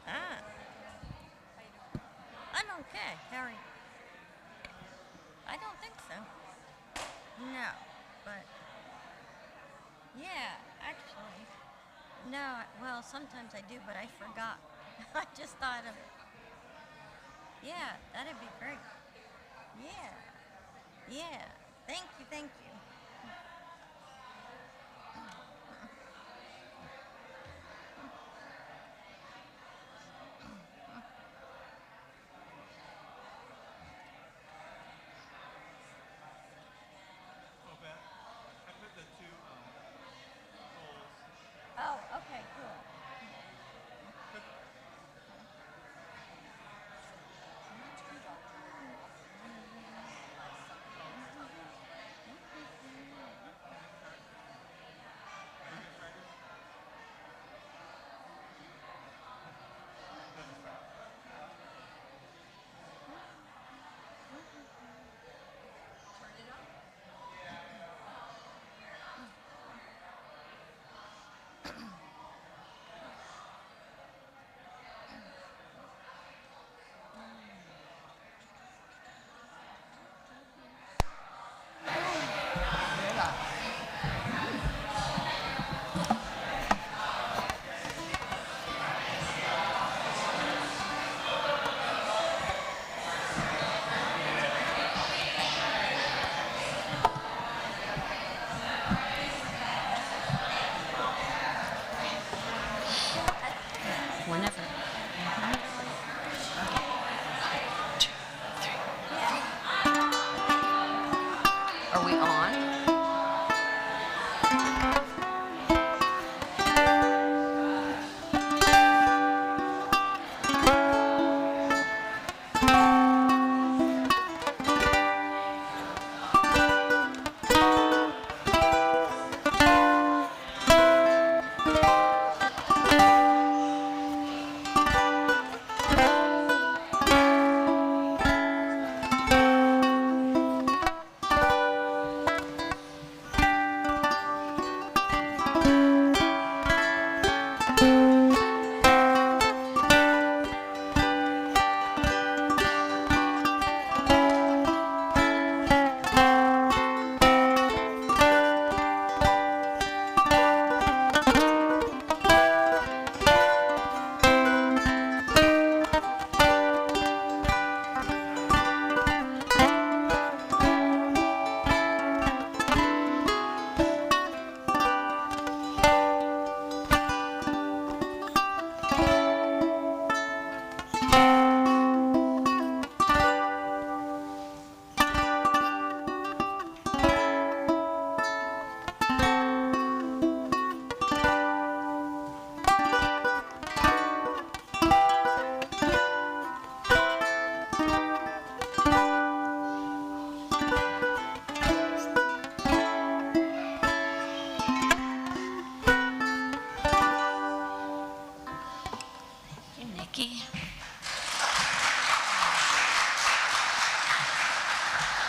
Ah, I'm okay, Harry. I don't think so. No, but yeah, actually, no. Well, sometimes I do, but I forgot. I just thought of it. Yeah, that'd be great. Yeah, yeah. Thank you, thank you. Oh, Beth, I put the two bowls. Oh, okay, cool. Whenever. Are we on?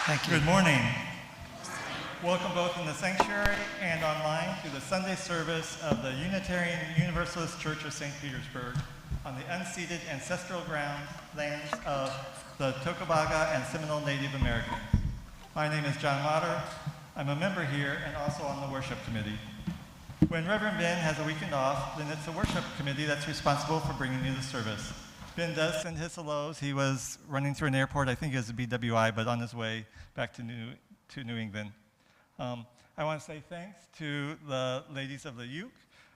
Thank you. Good morning. Welcome both in the sanctuary and online to the Sunday service of the Unitarian Universalist Church of St. Petersburg on the unceded ancestral lands of the Stombaugh and Seminole Native Americans. My name is John Motter. I'm a member here and also on the worship committee. When Reverend Ben has a weekend off, then it's the worship committee that's responsible for bringing you the service. Ben does send his hellos. He was running through an airport, I think it was a BWI, but on his way back to New England. I want to say thanks to the ladies of the uke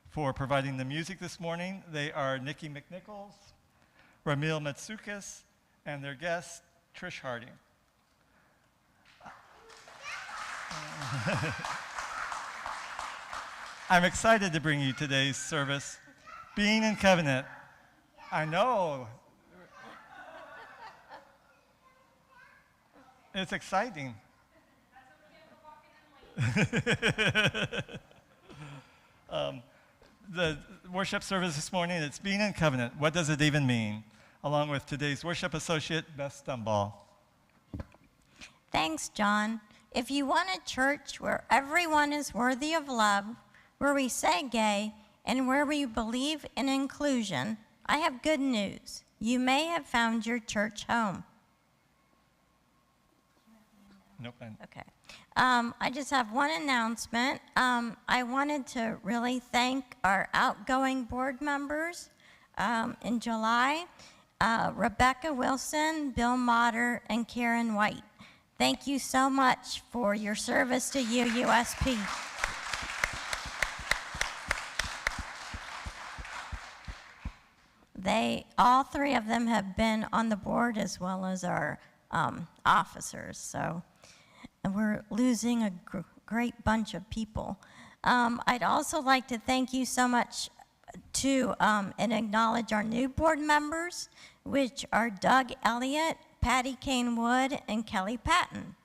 for providing the music this morning. They are Nikki McNichols, Ramil Matsoukas, and their guest, Trish Harding. I'm excited to bring you today's service, Being in Covenant. I know. It's exciting. The worship service this morning, it's Being in Covenant. What does it even mean? Along with today's worship associate, Beth Stombaugh. Thanks, John. If you want a church where everyone is worthy of love, where we say gay, and where we believe in inclusion, I have good news. You may have found your church home. Nope. Okay. I just have one announcement. I wanted to really thank our outgoing board members in July, Rebecca Wilson, Bill Motter, and Karen White. Thank you so much for your service to UUSP. All three of them have been on the board as well as our officers, and we're losing a great bunch of people. I'd also like to thank you so much to and acknowledge our new board members, which are Doug Elliott, Patty Kane Wood, and Kelly Patton.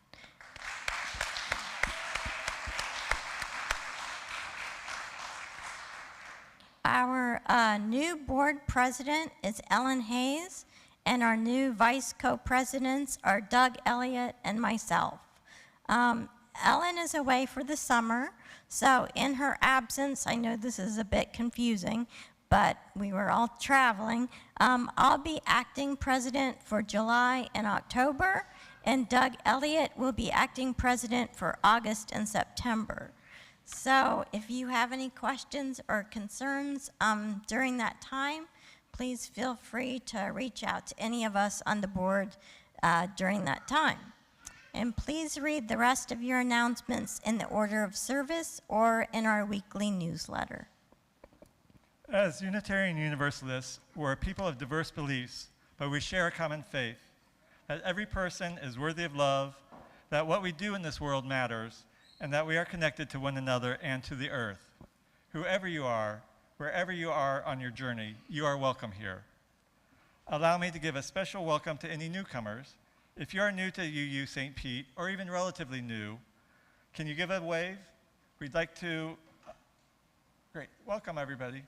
Our new board president is Ellen Hayes, and our new vice co-presidents are Doug Elliott and myself. Ellen is away for the summer, so in her absence, I know this is a bit confusing, but we were all traveling. I'll be acting president for July and October, and Doug Elliott will be acting president for August and September. So if you have any questions or concerns during that time, please feel free to reach out to any of us on the board during that time. And please read the rest of your announcements in the order of service or in our weekly newsletter. As Unitarian Universalists, we're a people of diverse beliefs, but we share a common faith, that every person is worthy of love, that what we do in this world matters, and that we are connected to one another and to the earth. Whoever you are, wherever you are on your journey, you are welcome here. Allow me to give a special welcome to any newcomers. If you are new to UU St. Pete, or even relatively new, can you give a wave? We'd like to, great, welcome everybody.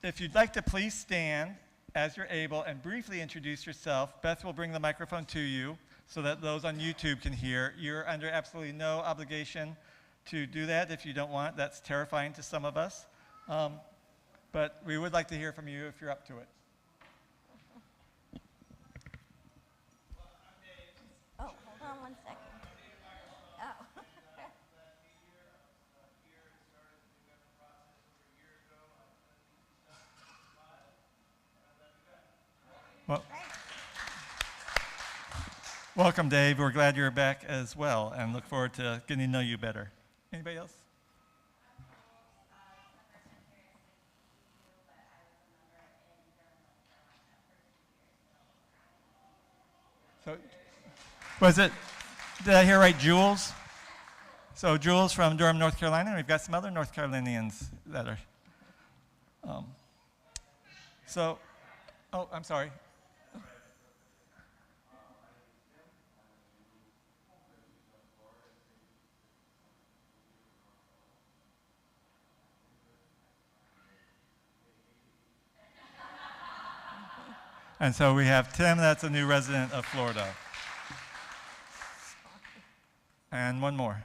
If you'd like to please stand as you're able and briefly introduce yourself, Beth will bring the microphone to you so that those on YouTube can hear. You're under absolutely no obligation to do that if you don't want. That's terrifying to some of us. But we would like to hear from you if you're up to it. Oh, hold on one second. Oh. Well, welcome, Dave. We're glad you're back as well and look forward to getting to know you better. Anybody else? So, was it, did I hear right, Jules? So Jules from Durham, North Carolina, and we've got some other North Carolinians that are, oh, I'm sorry. And so we have Tim, that's a new resident of Florida. And one more.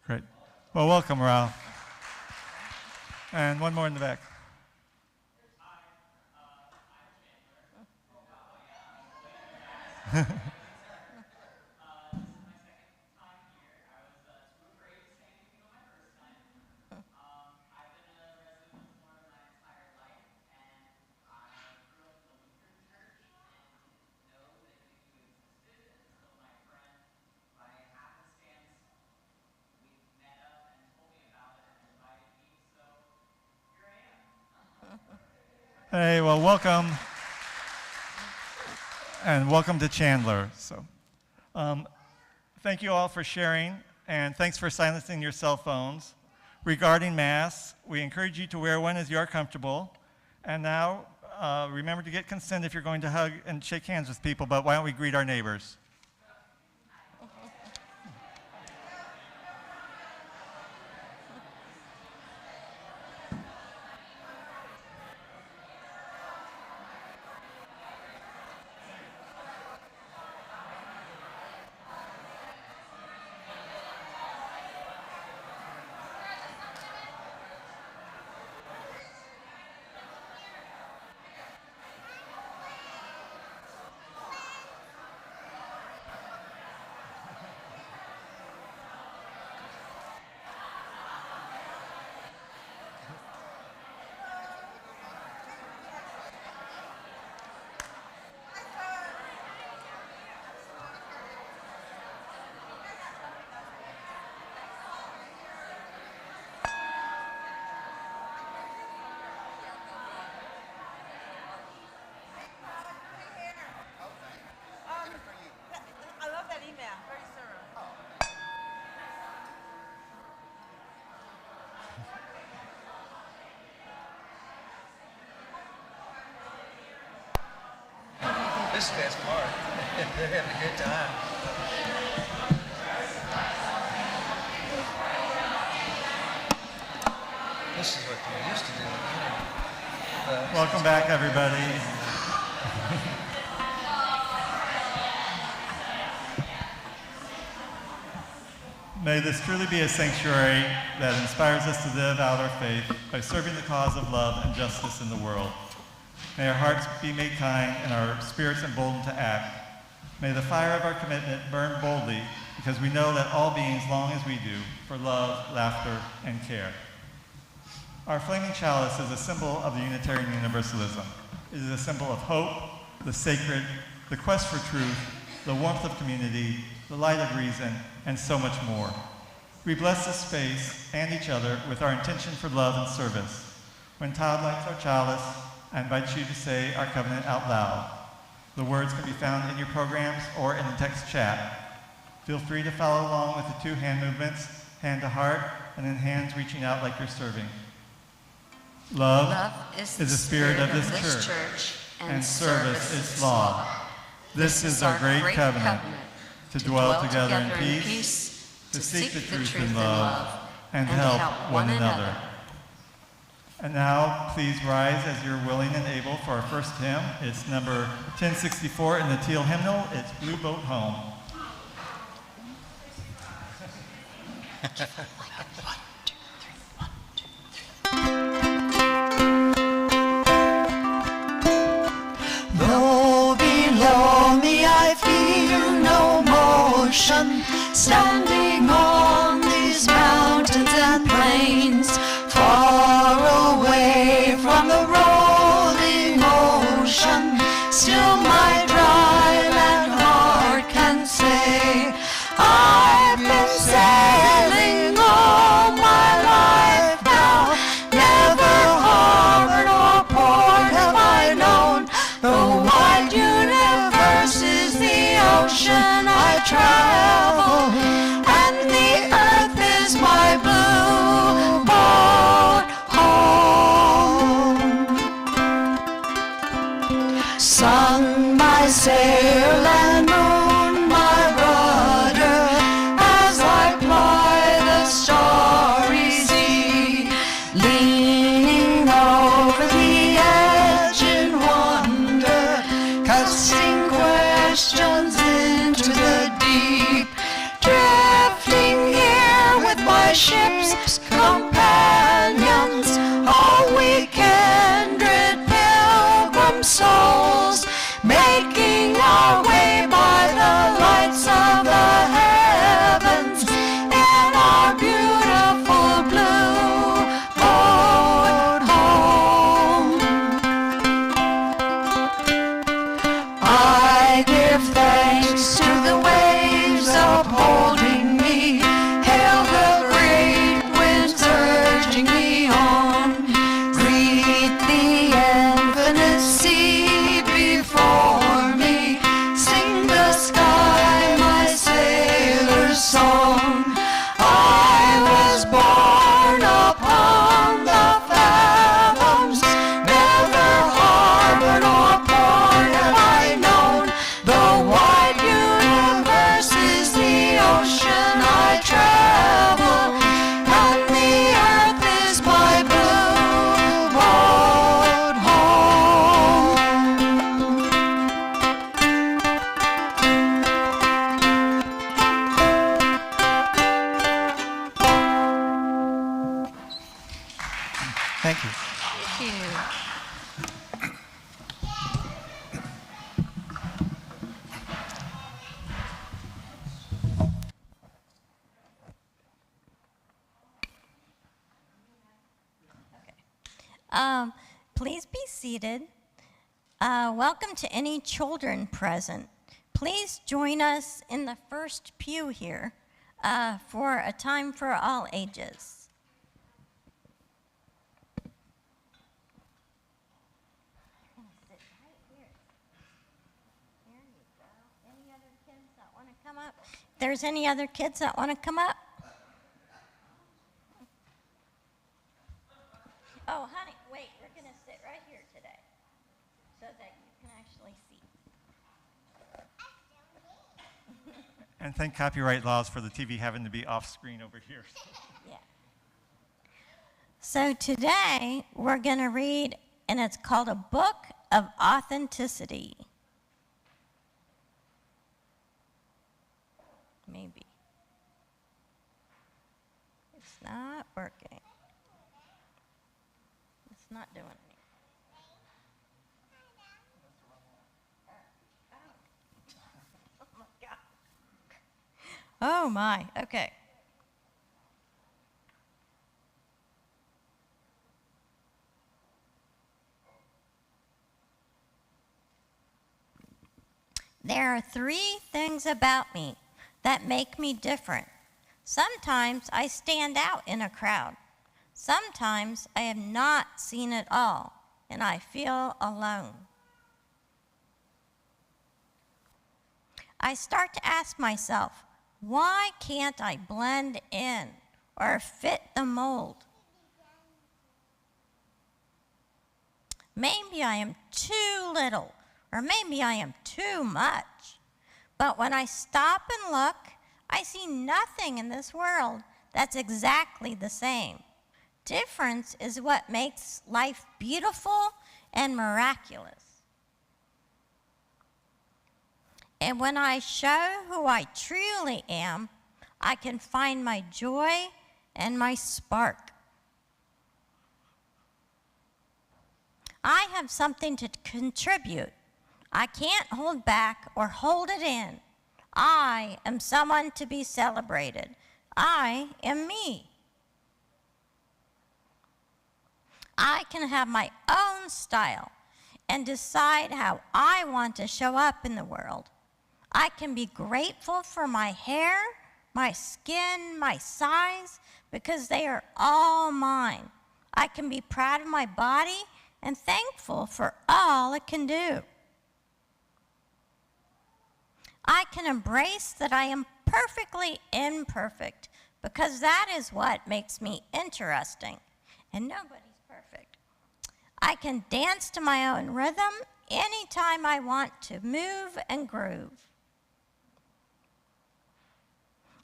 Great. Well, welcome, Ralph. And one more in the back. Hey, well, welcome. And welcome to Chandler. So, Thank you all for sharing, and thanks for silencing your cell phones. Regarding masks, we encourage you to wear one as you are comfortable. And now, remember to get consent if you're going to hug and shake hands with people, but why don't we greet our neighbors? I love that email. Very thorough. This is the best part. They're having a good time. This is what they used to do. Welcome back, everybody. May this truly be a sanctuary that inspires us to live out our faith by serving the cause of love and justice in the world. May our hearts be made kind and our spirits emboldened to act. May the fire of our commitment burn boldly because we know that all beings long as we do for love, laughter, and care. Our flaming chalice is a symbol of the Unitarian Universalism. It is a symbol of hope, the sacred, the quest for truth, the warmth of community, the light of reason, and so much more. We bless this space and each other with our intention for love and service. When Todd lights our chalice, I invite you to say our covenant out loud. The words can be found in your programs or in the text chat. Feel free to follow along with the two hand movements, hand to heart, and then hands reaching out like you're serving. Love is the spirit of this church, and service its law. This is our great covenant, to dwell together in peace, to seek the truth in love, and help one another. And now, please rise as you're willing and able for our first hymn. It's number 1064 in the teal hymnal. It's Blue Boat Home. Though below me I feel no motion, standing on these mountains and plains, far away from the rolling ocean, still my dry land heart can say, I've been sailing all my life now, never harbor nor port have I known. The wide universe is the ocean I travel, and the earth is my blue boat home. Sun, my sail, and moon, my rudder, as I ply the starry sea, leaning over the edge in wonder, casting questions into the deep, drifting here with my ship's companions, all we kindred pilgrim souls, making our way by the lights of the heavens in our beautiful blue boat home. I give thanks to the waves upholding me, hail the great winds urging me on, greet the infinite sea before me, sing the sky my sailor Please be seated. Welcome to any children present. Please join us in the first pew here for a time for all ages. Any other kids that want to come up? If there's any other kids that want to come up? Oh, honey, wait, we're going to sit right here today so that you can actually see. And thank copyright laws for the TV having to be off screen over here. Yeah. So today we're going to read, and it's called A Book of Authenticity. Maybe. It's not working. It's not doing anything. Oh my God. Oh my, okay. There are 3 things about me that make me different. Sometimes I stand out in a crowd. Sometimes I am not seen at all, and I feel alone. I start to ask myself, why can't I blend in or fit the mold? Maybe I am too little, or maybe I am too much. But when I stop and look, I see nothing in this world that's exactly the same. Difference is what makes life beautiful and miraculous. And when I show who I truly am, I can find my joy and my spark. I have something to contribute. I can't hold back or hold it in. I am someone to be celebrated. I am me. I can have my own style and decide how I want to show up in the world. I can be grateful for my hair, my skin, my size, because they are all mine. I can be proud of my body and thankful for all it can do. I can embrace that I am perfectly imperfect, because that is what makes me interesting, and nobody's perfect. I can dance to my own rhythm anytime I want to move and groove.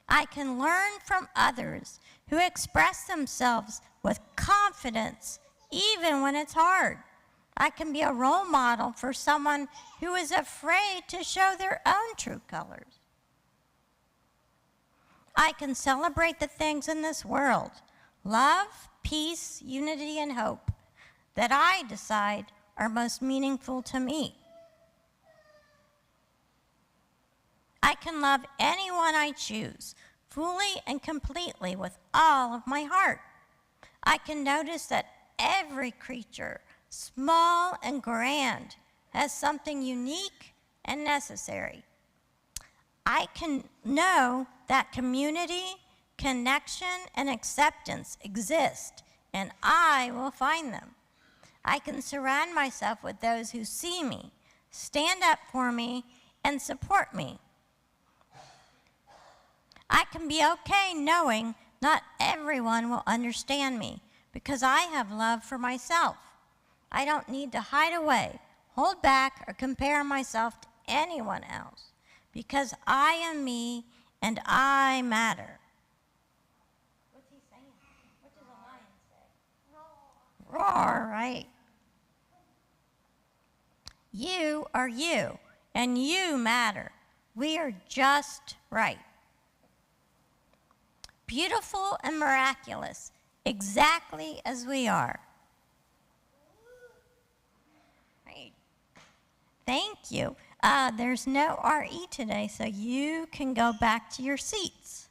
I can learn from others who express themselves with confidence even when it's hard. I can be a role model for someone who is afraid to show their own true colors. I can celebrate the things in this world, love, peace, unity, and hope, that I decide are most meaningful to me. I can love anyone I choose, fully and completely with all of my heart. I can notice that every creature, small and grand, has something unique and necessary. I can know that community, connection, and acceptance exist, and I will find them. I can surround myself with those who see me, stand up for me, and support me. I can be okay knowing not everyone will understand me, because I have love for myself. I don't need to hide away, hold back, or compare myself to anyone else, because I am me and I matter. What's he saying? What does a lion say? Roar, right? You are you, and you matter. We are just right. Beautiful and miraculous, exactly as we are. Right. Thank you. There's no RE today, so you can go back to your seats.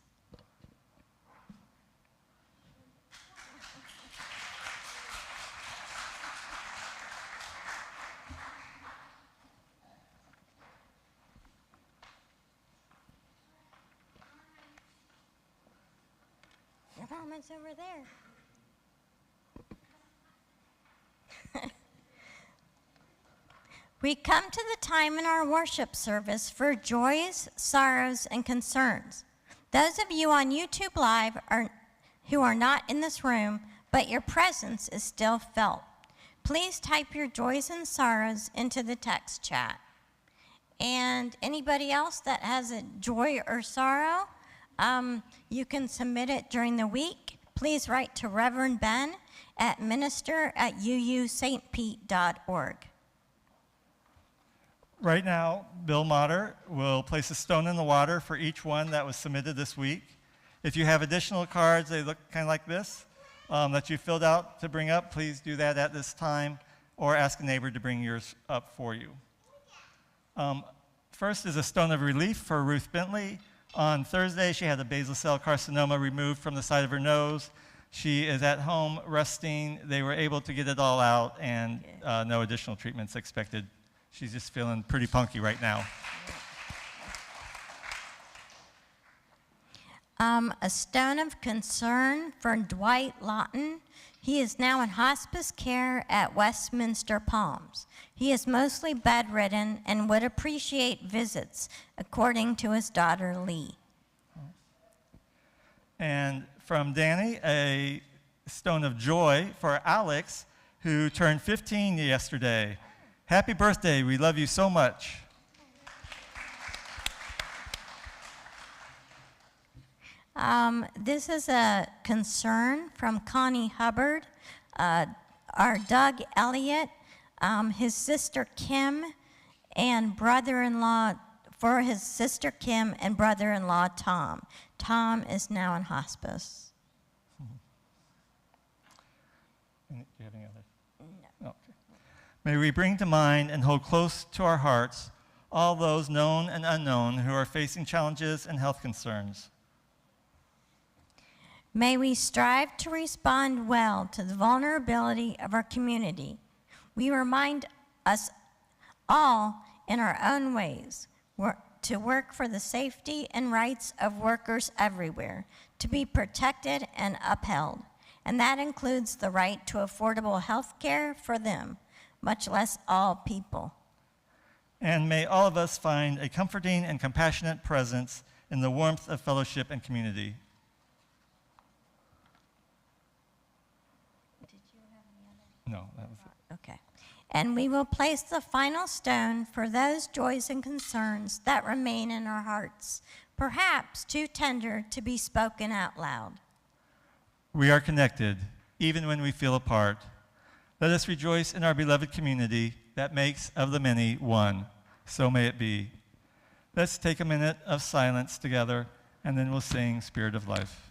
Mom, it's over there. We come to the time in our worship service for joys, sorrows, and concerns. Those of you on YouTube Live who are not in this room, but your presence is still felt. Please type your joys and sorrows into the text chat. And anybody else that has a joy or sorrow, you can submit it during the week. Please write to Reverend Ben at minister@uustpete.org. Right now, Bill Motter will place a stone in the water for each one that was submitted this week. If you have additional cards, they look kind of like this, that you filled out to bring up, please do that at this time, or ask a neighbor to bring yours up for you. First is a stone of relief for Ruth Bentley. On Thursday, she had a basal cell carcinoma removed from the side of her nose. She is at home resting. They were able to get it all out, and no additional treatments expected. She's just feeling pretty punky right now. A stone of concern for Dwight Lawton. He is now in hospice care at Westminster Palms. He is mostly bedridden and would appreciate visits, according to his daughter Lee. And from Danny, a stone of joy for Alex, who turned 15 yesterday. Happy birthday, we love you so much. This is a concern from Connie Hubbard, our Doug Elliott, his sister Kim, and brother-in-law, for his sister Kim and brother-in-law Tom. Tom is now in hospice. Do you have any others? No. Okay. May we bring to mind and hold close to our hearts all those known and unknown who are facing challenges and health concerns. May we strive to respond well to the vulnerability of our community. We remind us all in our own ways to work for the safety and rights of workers everywhere, to be protected and upheld. And that includes the right to affordable health care for them, much less all people. And may all of us find a comforting and compassionate presence in the warmth of fellowship and community. No, that was it. Okay. And we will place the final stone for those joys and concerns that remain in our hearts, perhaps too tender to be spoken out loud. We are connected, even when we feel apart. Let us rejoice in our beloved community that makes of the many one. So may it be. Let's take a minute of silence together, and then we'll sing Spirit of Life.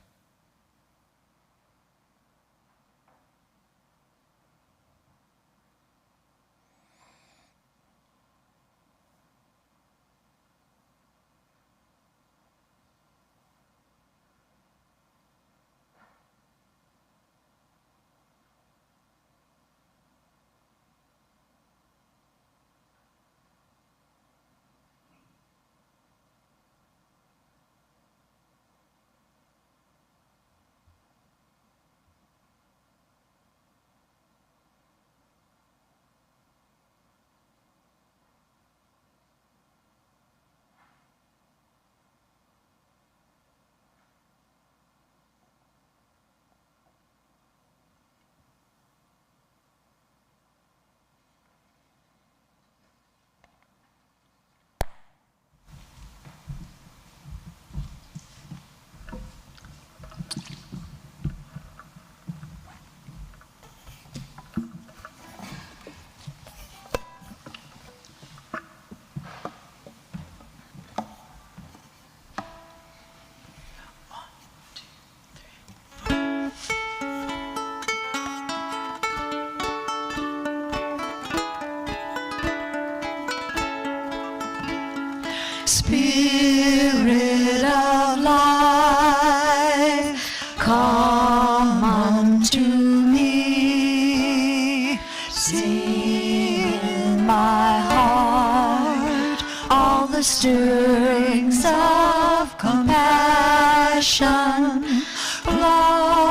Spirit of life, come unto me. Sing in my heart all the stirrings of compassion. Lord,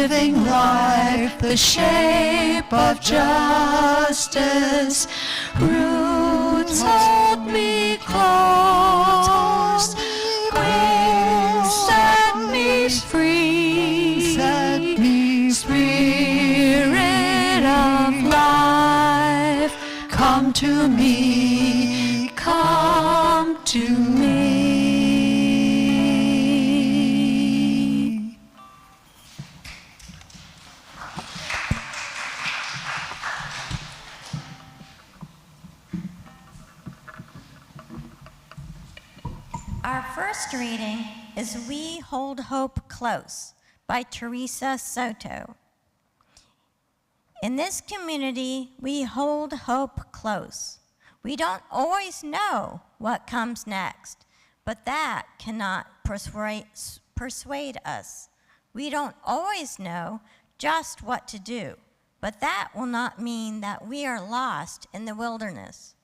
living life, the shape of justice. Roots hold me close, wings set me free, Spirit of life, come to me, come to me. Our first reading is We Hold Hope Close by Teresa Soto. In this community, we hold hope close. We don't always know what comes next, but that cannot persuade us. We don't always know just what to do, but that will not mean that we are lost in the wilderness.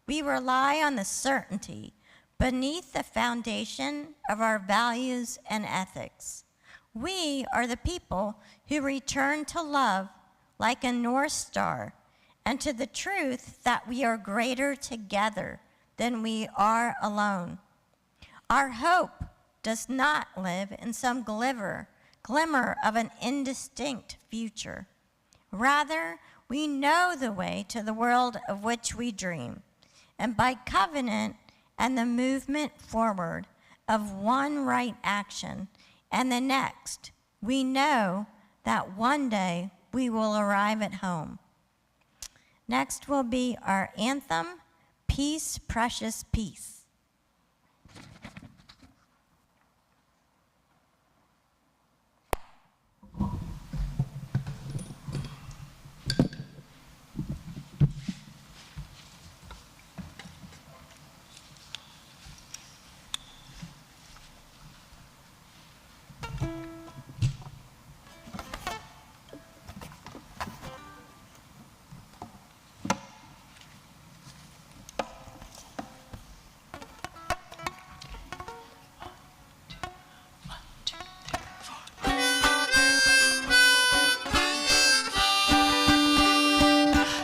We rely on the certainty beneath the foundation of our values and ethics. We are the people who return to love like a North Star and to the truth that we are greater together than we are alone. Our hope does not live in some glimmer of an indistinct future. Rather, we know the way to the world of which we dream, and by covenant and the movement forward of one right action and the next, we know that one day we will arrive at home. Next will be our anthem, Peace, Precious Peace.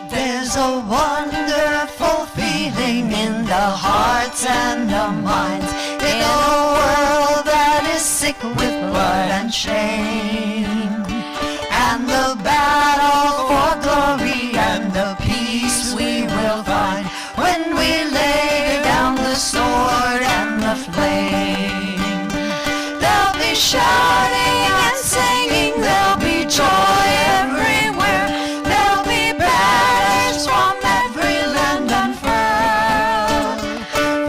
There's a wonderful feeling in the hearts and the minds in a world that is sick with blood and shame. And the battle for glory and the peace we will find when we lay down the sword and the flame. There'll be shouting and singing, there'll be joy everywhere. There'll be banners from every land unfurled.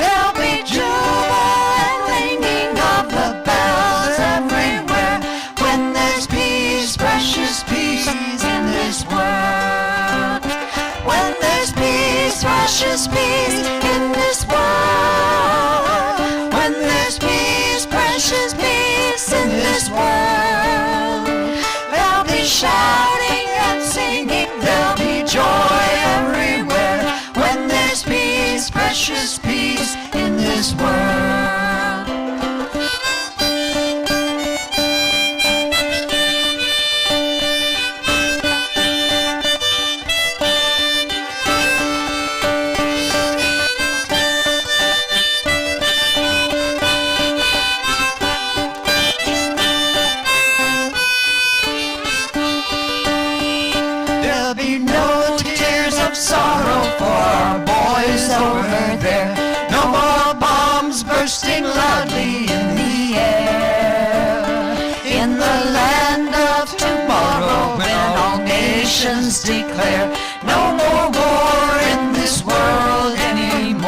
There'll be jubilee and ringing of the bells everywhere. When there's peace, precious peace in this world. When there's peace, precious peace in this world. When there's peace, precious peace in this world. There'll be shouting and singing, there'll be joy everywhere. When there's peace, precious peace in this world. There'll be no tears of sorrow for our boys over there. No more bombs bursting loudly in the air. In the land of tomorrow, when all nations declare no more war in this world anymore.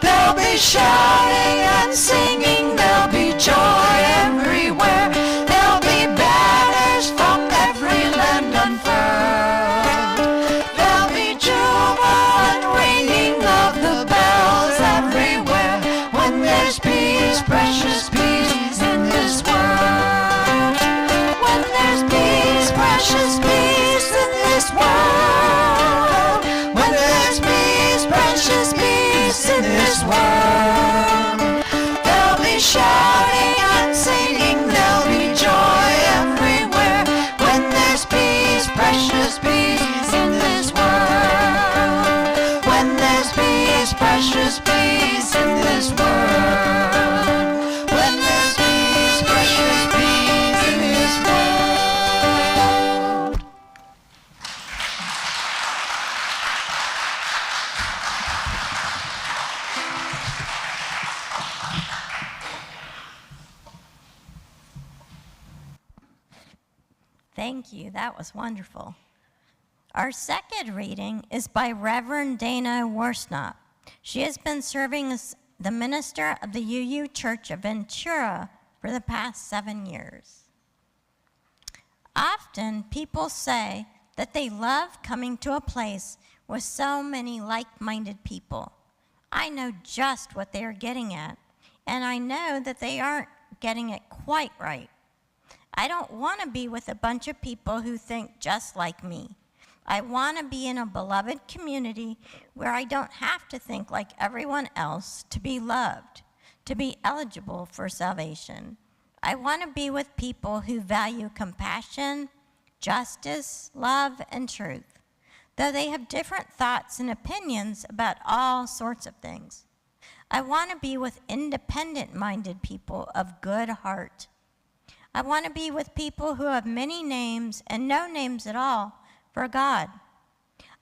There'll be shouting and singing, there'll be joy everywhere. There'll be banners from every land unfurled. There'll be jubilee and ringing of the bells everywhere. When there's peace, precious peace in this world. When there's peace, precious peace in this world. Thank you. That was wonderful. Our second reading is by Reverend Dana Worsnop. She has been serving as the minister of the UU Church of Ventura for the past 7 years. Often people say that they love coming to a place with so many like-minded people. I know just what they are getting at, and I know that they aren't getting it quite right. I don't want to be with a bunch of people who think just like me. I want to be in a beloved community where I don't have to think like everyone else to be loved, to be eligible for salvation. I want to be with people who value compassion, justice, love, and truth, though they have different thoughts and opinions about all sorts of things. I want to be with independent-minded people of good heart. I want to be with people who have many names and no names at all for God.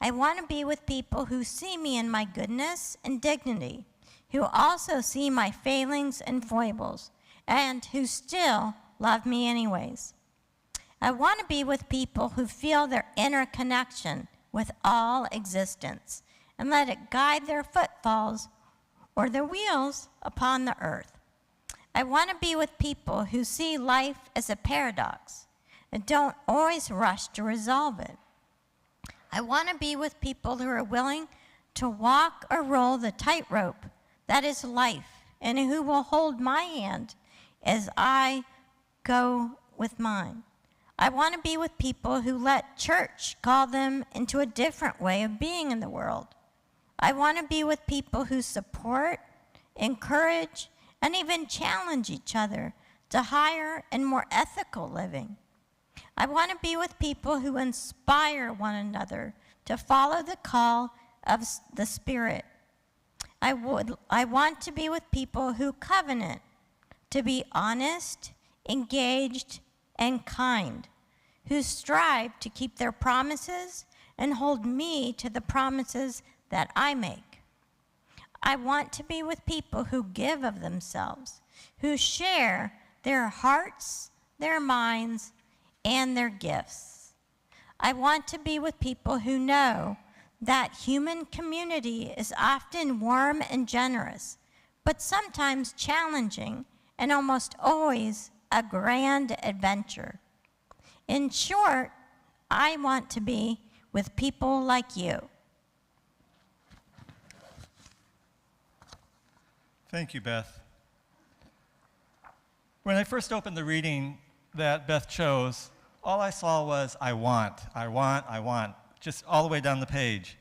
I want to be with people who see me in my goodness and dignity, who also see my failings and foibles, and who still love me anyways. I want to be with people who feel their inner connection with all existence and let it guide their footfalls or their wheels upon the earth. I want to be with people who see life as a paradox and don't always rush to resolve it. I want to be with people who are willing to walk or roll the tightrope that is life and who will hold my hand as I go with mine. I want to be with people who let church call them into a different way of being in the world. I want to be with people who support, encourage, and even challenge each other to higher and more ethical living. I want to be with people who inspire one another to follow the call of the Spirit. I want to be with people who covenant to be honest, engaged, and kind, who strive to keep their promises and hold me to the promises that I make. I want to be with people who give of themselves, who share their hearts, their minds, and their gifts. I want to be with people who know that human community is often warm and generous, but sometimes challenging and almost always a grand adventure. In short, I want to be with people like you. Thank you, Beth. When I first opened the reading that Beth chose, all I saw was I want, just all the way down the page.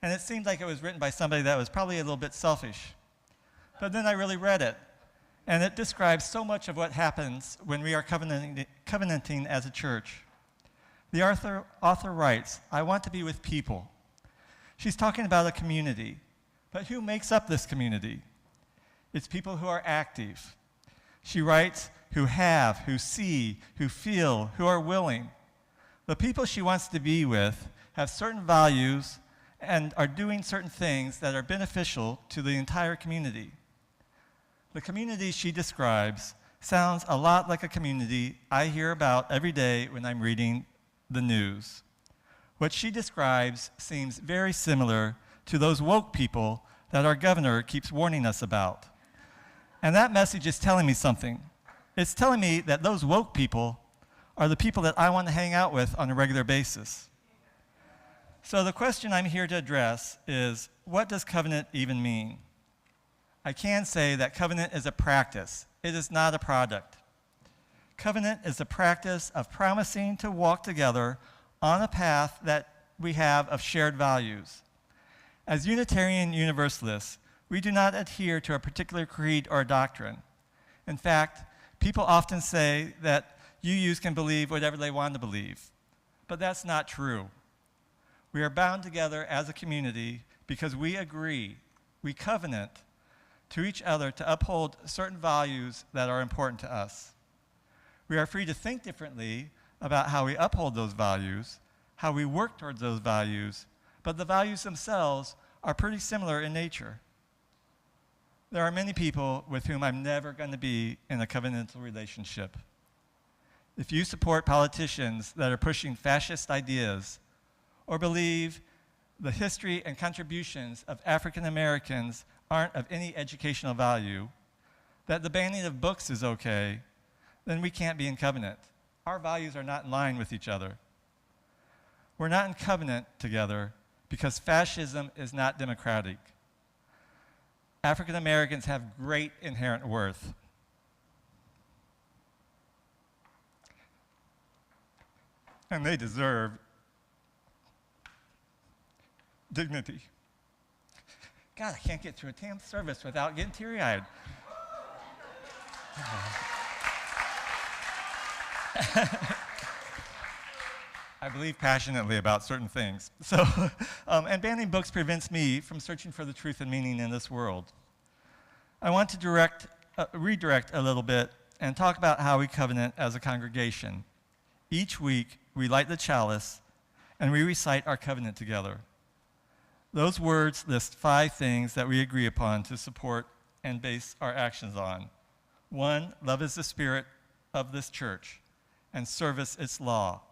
And it seemed like it was written by somebody that was probably a little bit selfish. But then I really read it, and it describes so much of what happens when we are covenanting as a church. The author writes, I want to be with people. She's talking about a community, but who makes up this community? It's people who are active. She writes, who have, who see, who feel, who are willing. The people she wants to be with have certain values and are doing certain things that are beneficial to the entire community. The community she describes sounds a lot like a community I hear about every day when I'm reading the news. What she describes seems very similar to those woke people that our governor keeps warning us about. And that message is telling me something. It's telling me that those woke people are the people that I want to hang out with on a regular basis. So the question I'm here to address is, what does covenant even mean? I can say that covenant is a practice. It is not a product. Covenant is the practice of promising to walk together on a path that we have of shared values. As Unitarian Universalists, we do not adhere to a particular creed or doctrine. In fact, people often say that UUs can believe whatever they want to believe, but that's not true. We are bound together as a community because we agree, we covenant to each other to uphold certain values that are important to us. We are free to think differently about how we uphold those values, how we work towards those values, but the values themselves are pretty similar in nature. There are many people with whom I'm never going to be in a covenantal relationship. If you support politicians that are pushing fascist ideas or believe the history and contributions of African Americans aren't of any educational value, that the banning of books is okay, then we can't be in covenant. Our values are not in line with each other. We're not in covenant together because fascism is not democratic. African Americans have great inherent worth. And they deserve dignity. God, I can't get through a damn service without getting teary-eyed. I believe passionately about certain things. So, and banning books prevents me from searching for the truth and meaning in this world. I want to redirect a little bit and talk about how we covenant as a congregation. Each week, we light the chalice and we recite our covenant together. Those words list 5 things that we agree upon to support and base our actions on. 1, love is the spirit of this church, and service its law.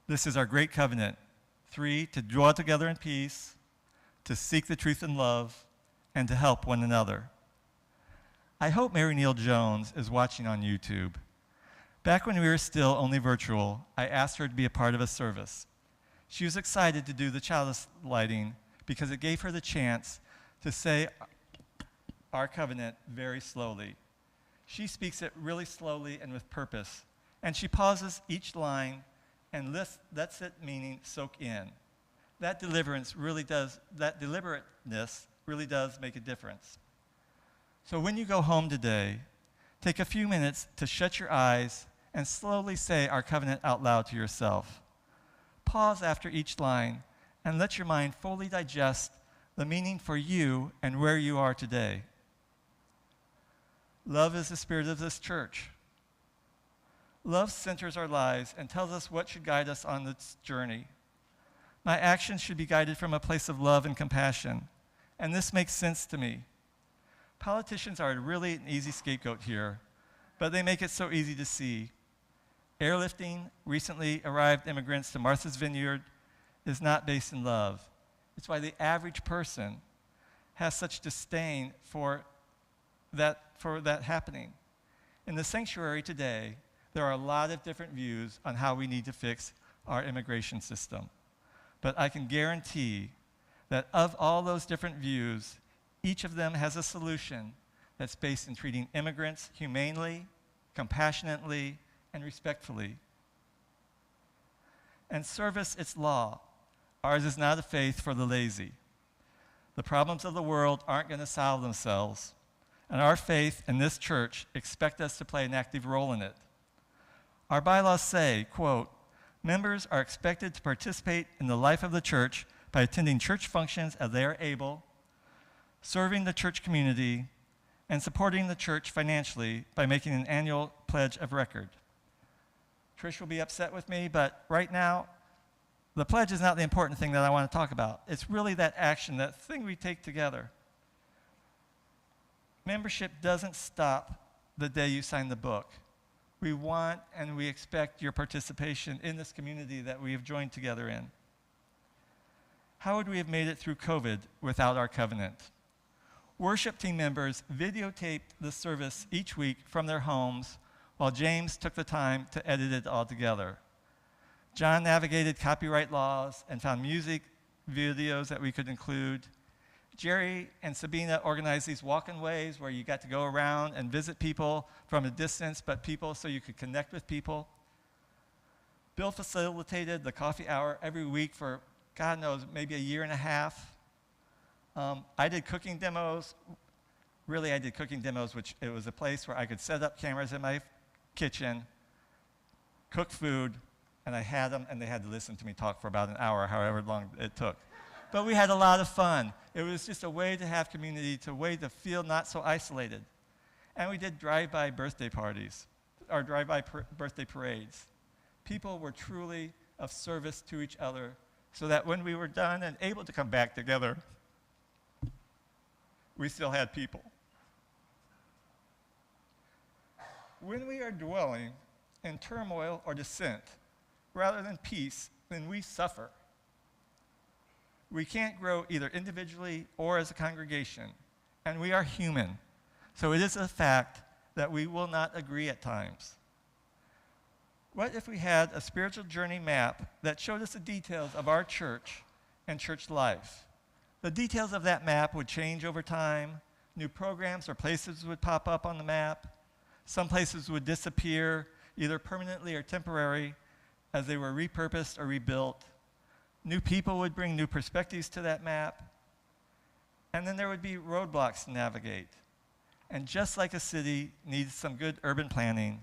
This is our great covenant. 3, to draw together in peace, to seek the truth in love, and to help one another. I hope Mary Neal Jones is watching on YouTube. Back when we were still only virtual, I asked her to be a part of a service. She was excited to do the chalice lighting because it gave her the chance to say our covenant very slowly. She speaks it really slowly and with purpose, and she pauses each line and lets it meaning soak in. That deliberateness really does make a difference. So when you go home today, take a few minutes to shut your eyes and slowly say our covenant out loud to yourself. Pause after each line and let your mind fully digest the meaning for you and where you are today. Love is the spirit of this church. Love centers our lives and tells us what should guide us on this journey. My actions should be guided from a place of love and compassion, and this makes sense to me. Politicians are really an easy scapegoat here, but they make it so easy to see. Airlifting recently arrived immigrants to Martha's Vineyard is not based in love. It's why the average person has such disdain for that happening. In the sanctuary today, there are a lot of different views on how we need to fix our immigration system. But I can guarantee that of all those different views, each of them has a solution that's based in treating immigrants humanely, compassionately, and respectfully. And service its law. Ours is not a faith for the lazy. The problems of the world aren't going to solve themselves, and our faith in this church expect us to play an active role in it. Our bylaws say, quote, members are expected to participate in the life of the church by attending church functions as they are able, serving the church community, and supporting the church financially by making an annual pledge of record. Trish will be upset with me, but right now, the pledge is not the important thing that I want to talk about. It's really that action, that thing we take together. Membership doesn't stop the day you sign the book. We want and we expect your participation in this community that we have joined together in. How would we have made it through COVID without our covenant? Worship team members videotaped the service each week from their homes while James took the time to edit it all together. John navigated copyright laws and found music videos that we could include. Jerry and Sabina organized these walk-in ways where you got to go around and visit people from a distance, but people so you could connect with people. Bill facilitated the coffee hour every week for, God knows, maybe a year and a half. I did cooking demos. Really, I did cooking demos, which it was a place where I could set up cameras in my kitchen, cook food, and I had them, and they had to listen to me talk for about an hour, however long it took. But we had a lot of fun. It was just a way to have community, a way to feel not so isolated. And we did drive-by birthday parties, or drive-by birthday parades. People were truly of service to each other so that when we were done and able to come back together, we still had people. When we are dwelling in turmoil or dissent rather than peace, then we suffer. We can't grow either individually or as a congregation, and we are human. So it is a fact that we will not agree at times. What if we had a spiritual journey map that showed us the details of our church and church life? The details of that map would change over time. New programs or places would pop up on the map. Some places would disappear, either permanently or temporary, as they were repurposed or rebuilt. New people would bring new perspectives to that map. And then there would be roadblocks to navigate. And just like a city needs some good urban planning,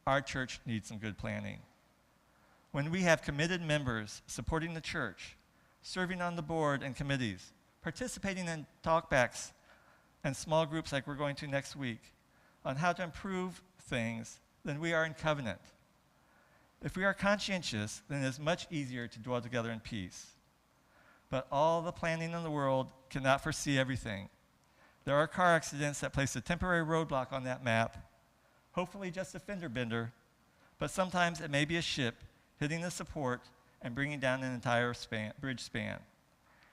our church needs some good planning. When we have committed members supporting the church, serving on the board and committees, participating in talkbacks and small groups like we're going to next week on how to improve things, then we are in covenant. If we are conscientious, then it is much easier to dwell together in peace. But all the planning in the world cannot foresee everything. There are car accidents that place a temporary roadblock on that map, hopefully just a fender bender, but sometimes it may be a ship hitting the support and bringing down an entire bridge span.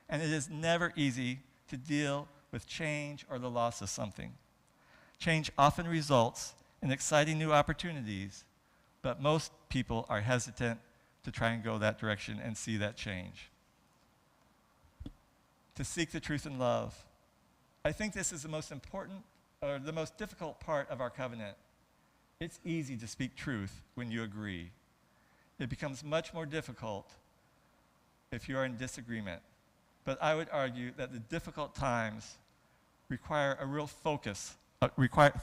And it is never easy to deal with change or the loss of something. Change often results in exciting new opportunities, but most people are hesitant to try and go that direction and see that change. To seek the truth in love. I think this is the most important or the most difficult part of our covenant. It's easy to speak truth when you agree. It becomes much more difficult if you are in disagreement. But I would argue that the difficult times require a real focus.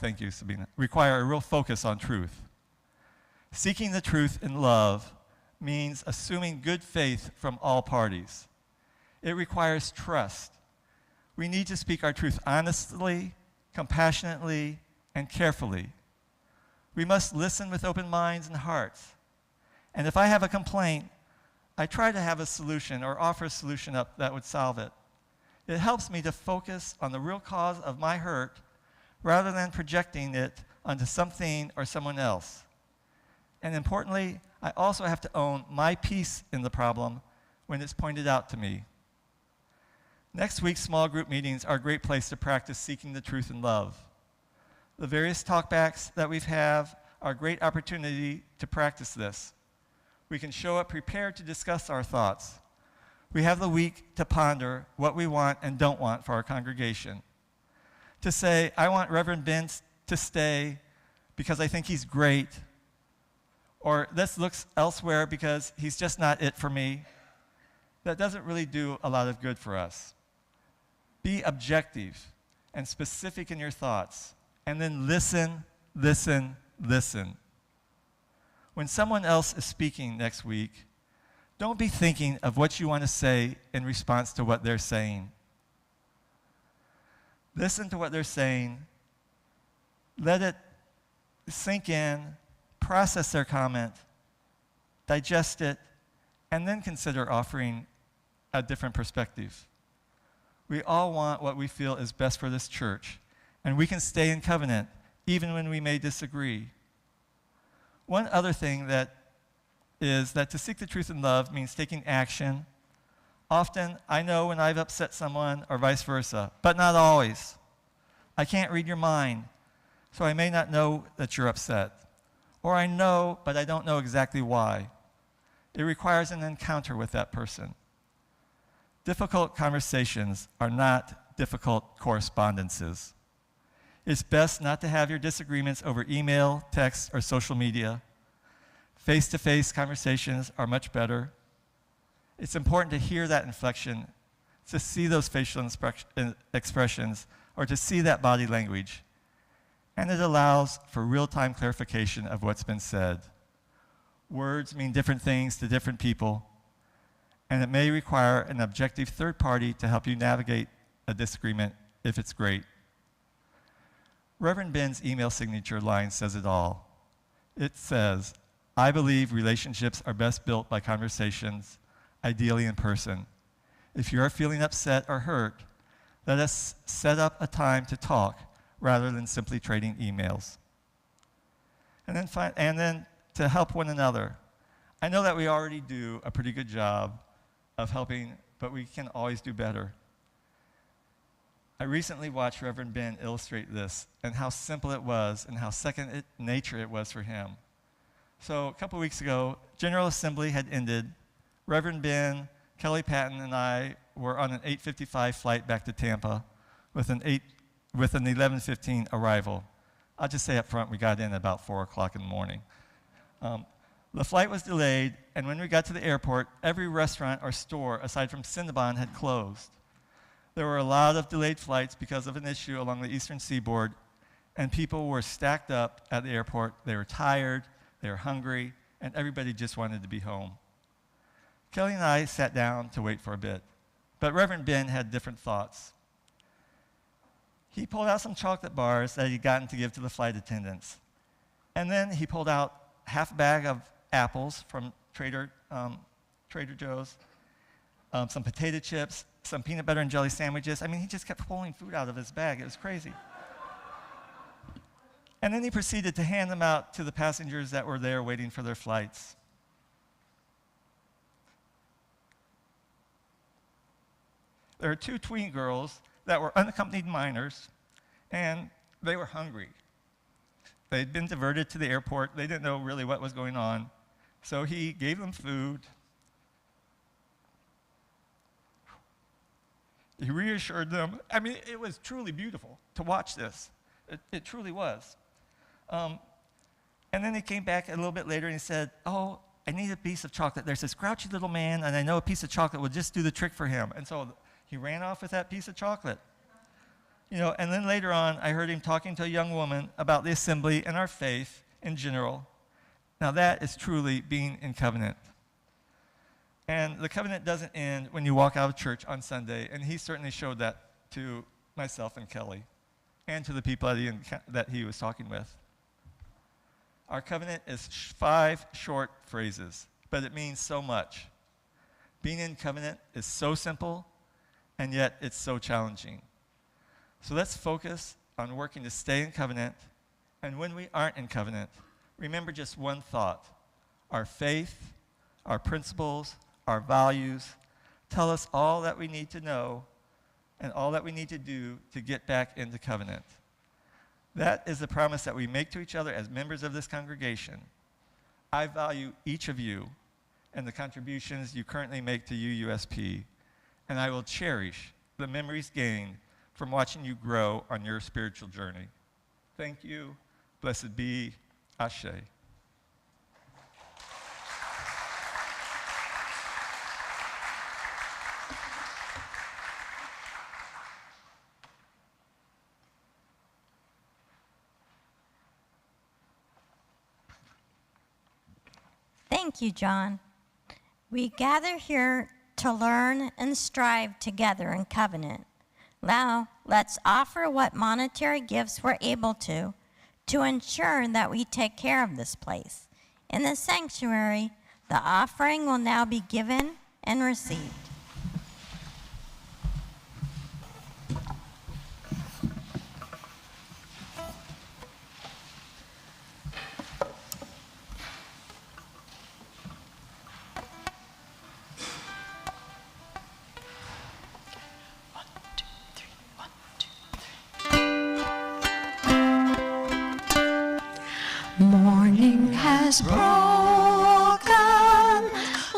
Thank you, Sabina. Require a real focus on truth. Seeking the truth in love means assuming good faith from all parties. It requires trust. We need to speak our truth honestly, compassionately, and carefully. We must listen with open minds and hearts. And if I have a complaint, I try to have a solution or offer a solution up that would solve it. It helps me to focus on the real cause of my hurt rather than projecting it onto something or someone else. And importantly, I also have to own my piece in the problem when it's pointed out to me. Next week's small group meetings are a great place to practice seeking the truth in love. The various talkbacks that we have are a great opportunity to practice this. We can show up prepared to discuss our thoughts. We have the week to ponder what we want and don't want for our congregation. To say, I want Reverend Bentz to stay because I think he's great, or this looks elsewhere because he's just not it for me, that doesn't really do a lot of good for us. Be objective and specific in your thoughts, and then listen, listen, listen. When someone else is speaking next week, don't be thinking of what you want to say in response to what they're saying. Listen to what they're saying, let it sink in, process their comment, digest it, and then consider offering a different perspective. We all want what we feel is best for this church, and we can stay in covenant even when we may disagree. One other thing that is that to seek the truth in love means taking action. Often, I know when I've upset someone or vice versa, but not always. I can't read your mind, so I may not know that you're upset. Or I know, but I don't know exactly why. It requires an encounter with that person. Difficult conversations are not difficult correspondences. It's best not to have your disagreements over email, text, or social media. Face-to-face conversations are much better. It's important to hear that inflection, to see those facial expressions, or to see that body language. And it allows for real-time clarification of what's been said. Words mean different things to different people, and it may require an objective third party to help you navigate a disagreement if it's great. Reverend Ben's email signature line says it all. It says, I believe relationships are best built by conversations, ideally in person. If you are feeling upset or hurt, let us set up a time to talk rather than simply trading emails. And then to help one another. I know that we already do a pretty good job of helping, but we can always do better. I recently watched Reverend Ben illustrate this and how simple it was and how second nature it was for him. So a couple weeks ago, General Assembly had ended. Reverend Ben, Kelly Patton, and I were on an 8:55 flight back to Tampa with an 11:15 arrival. I'll just say up front, we got in at about 4 o'clock in the morning. The flight was delayed, and when we got to the airport, every restaurant or store, aside from Stombaugh, had closed. There were a lot of delayed flights because of an issue along the eastern seaboard, and people were stacked up at the airport. They were tired, they were hungry, and everybody just wanted to be home. Kelly and I sat down to wait for a bit, but Reverend Ben had different thoughts. He pulled out some chocolate bars that he'd gotten to give to the flight attendants, and then he pulled out half a bag of apples from Trader Joe's, some potato chips, some peanut butter and jelly sandwiches. I mean, he just kept pulling food out of his bag. It was crazy. And then he proceeded to hand them out to the passengers that were there waiting for their flights. There were 2 tween girls that were unaccompanied minors, and they were hungry. They'd been diverted to the airport. They didn't know really what was going on. So he gave them food. He reassured them. I mean, it was truly beautiful to watch this. It truly was. And then he came back a little bit later and he said, "Oh, I need a piece of chocolate. There's this grouchy little man, and I know a piece of chocolate will just do the trick for him." And so he ran off with that piece of chocolate. You know, and then later on, I heard him talking to a young woman about the assembly and our faith in general. Now that is truly being in covenant. And the covenant doesn't end when you walk out of church on Sunday, and he certainly showed that to myself and Kelly, and to the people that he was talking with. Our covenant is 5 short phrases, but it means so much. Being in covenant is so simple, and yet it's so challenging. So let's focus on working to stay in covenant, and when we aren't in covenant, remember just one thought. Our faith, our principles, our values tell us all that we need to know and all that we need to do to get back into covenant. That is the promise that we make to each other as members of this congregation. I value each of you and the contributions you currently make to UUSP, and I will cherish the memories gained from watching you grow on your spiritual journey. Thank you. Blessed be. Ashe. Thank you, John. We gather here to learn and strive together in covenant. Now, let's offer what monetary gifts we're able to ensure that we take care of this place. In the sanctuary, the offering will now be given and received. Morning has broken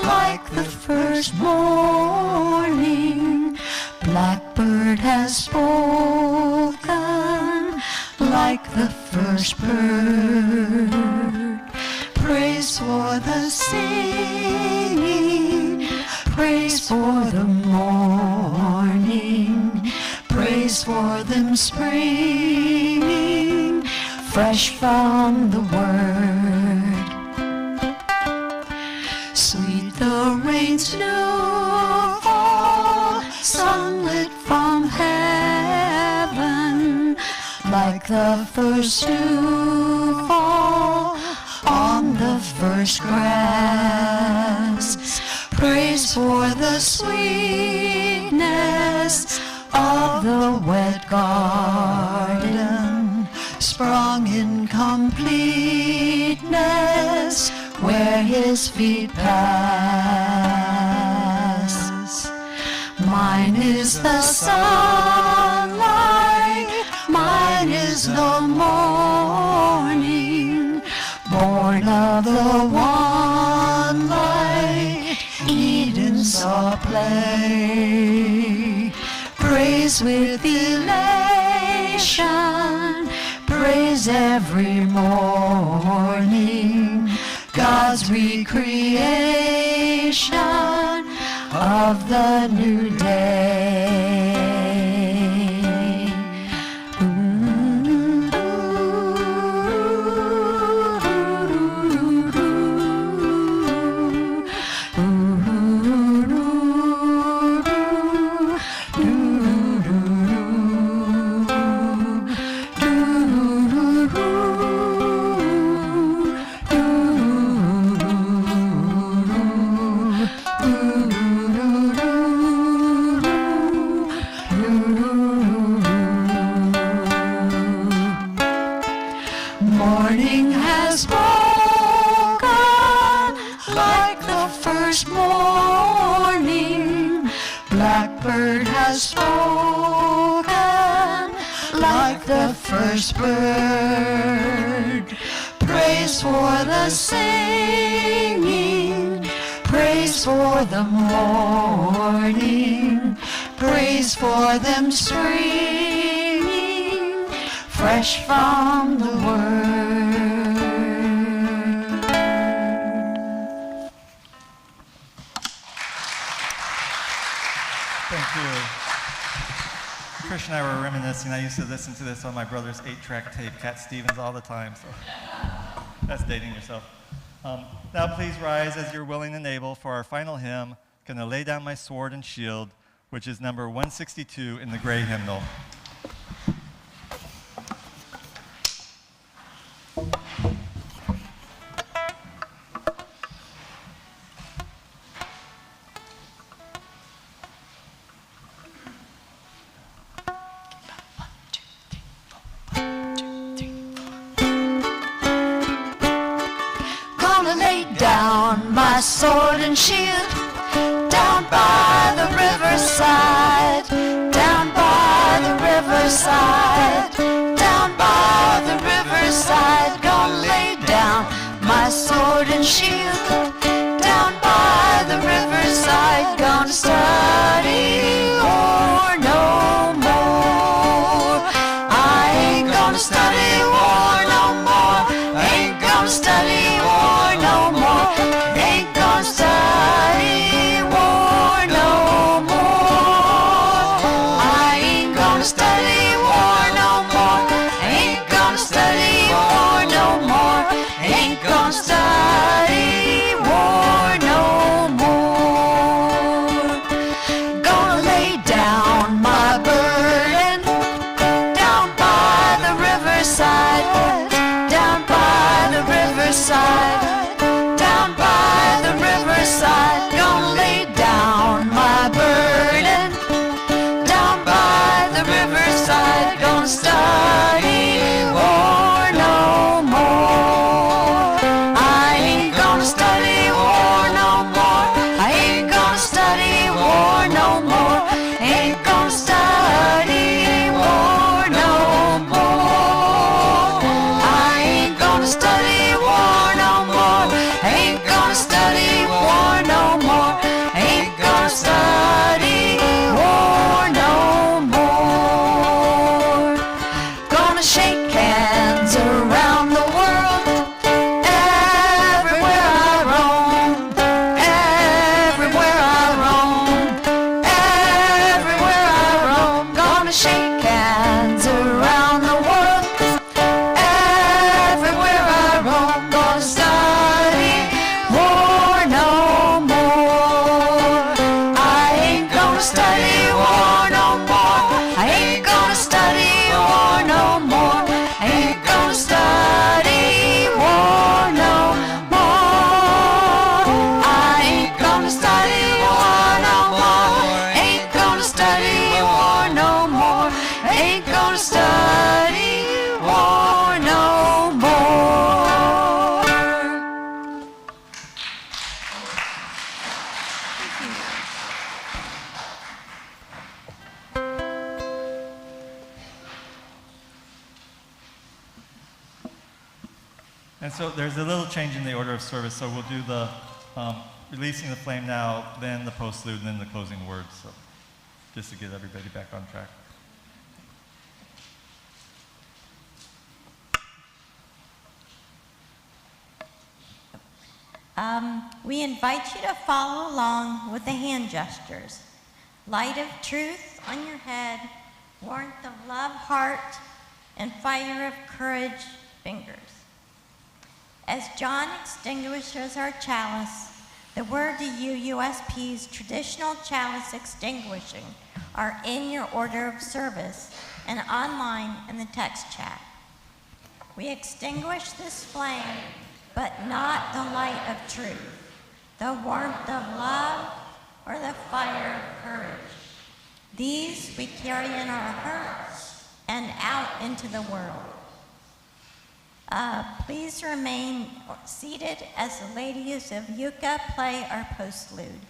like the first morning. Blackbird has spoken like the first bird. Praise for the singing, praise for the morning, praise for them springing fresh from the word. Sweet the rain's new fall, sunlit from heaven, like the first dew fall on the first grass. Praise for the sweetness of the wet garden, sprung in complete sweetness where his feet pass. Mine is the sunlight, mine is the morning, born of the one light, Eden saw play. Praise with elation, praise every morning, God's recreation of the new day. Morning has broken like the first morning. Blackbird has spoken like the first bird. Praise for the singing, praise for the morning, praise for them springing fresh from the word. Thank you. Trish and I were reminiscing. I used to listen to this on my brother's 8-track tape, Cat Stevens, all the time. So that's dating yourself. Now please rise as you're willing and able for our final hymn, Gonna Lay Down My Sword and Shield, which is number 162 in the gray hymnal. My sword and shield down by the riverside, down by the riverside, down by the riverside. Gonna lay down my sword and shield down by the riverside. Gonna study war no more. I ain't gonna study war no more. Ain't gonna study war no more. Study war no more. I ain't gonna study war no more. Ain't gonna study war no more. Ain't gonna study war no more. Gonna lay down my burden down by the riverside, down by the riverside. so there's a little change in the order of service. So we'll do the releasing the flame now, then the postlude, and then the closing words. So just to get everybody back on track. We invite you to follow along with the hand gestures. Light of truth on your head, warmth of love heart, and fire of courage fingers. As John extinguishes our chalice, the word to you USP's traditional chalice extinguishing are in your order of service and online in the text chat. We extinguish this flame, but not the light of truth, the warmth of love, or the fire of courage. These we carry in our hearts and out into the world. Please remain seated as the ladies of Yucca play our postlude.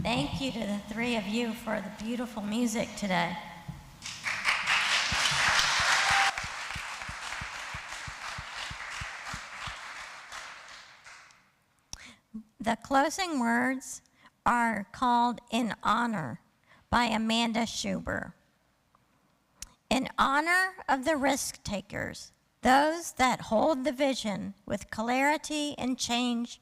Thank you to the three of you for the beautiful music today. The closing words are called In Honor by Amanda Schuber. In honor of the risk takers, those that hold the vision with clarity and charge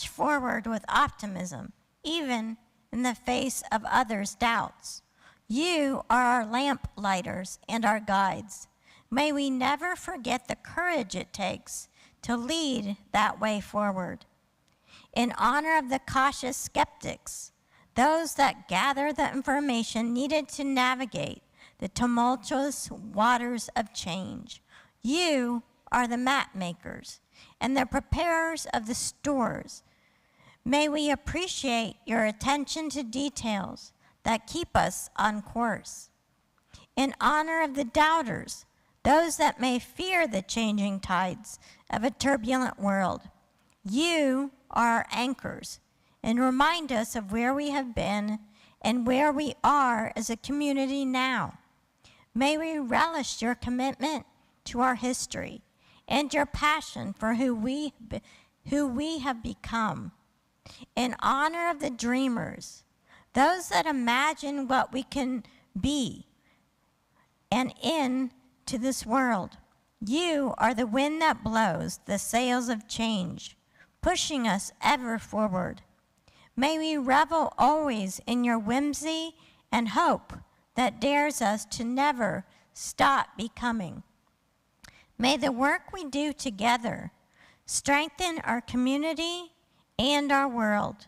forward with optimism, even in the face of others' doubts. You are our lamp lighters and our guides. May we never forget the courage it takes to lead that way forward. In honor of the cautious skeptics, those that gather the information needed to navigate the tumultuous waters of change. You are the map makers and the preparers of the stores. May we appreciate your attention to details that keep us on course. In honor of the doubters, those that may fear the changing tides of a turbulent world, you are our anchors and remind us of where we have been and where we are as a community now. May we relish your commitment to our history and your passion for who we who we have become, in honor of the dreamers, those that imagine what we can be and into this world. You are the wind that blows the sails of change, pushing us ever forward. May we revel always in your whimsy and hope that dares us to never stop becoming. May the work we do together strengthen our community and our world.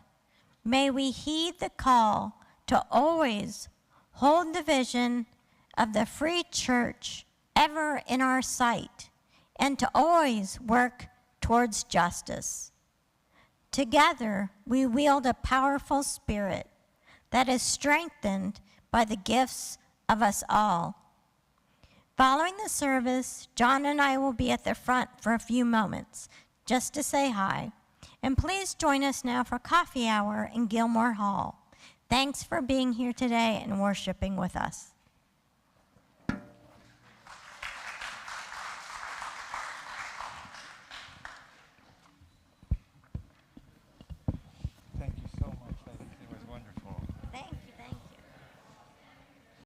May we heed the call to always hold the vision of the free church ever in our sight, and to always work towards justice. Together, we wield a powerful spirit that is strengthened by the gifts of us all. Following the service, John and I will be at the front for a few moments just to say hi. And please join us now for coffee hour in Gilmore Hall. Thanks for being here today and worshiping with us.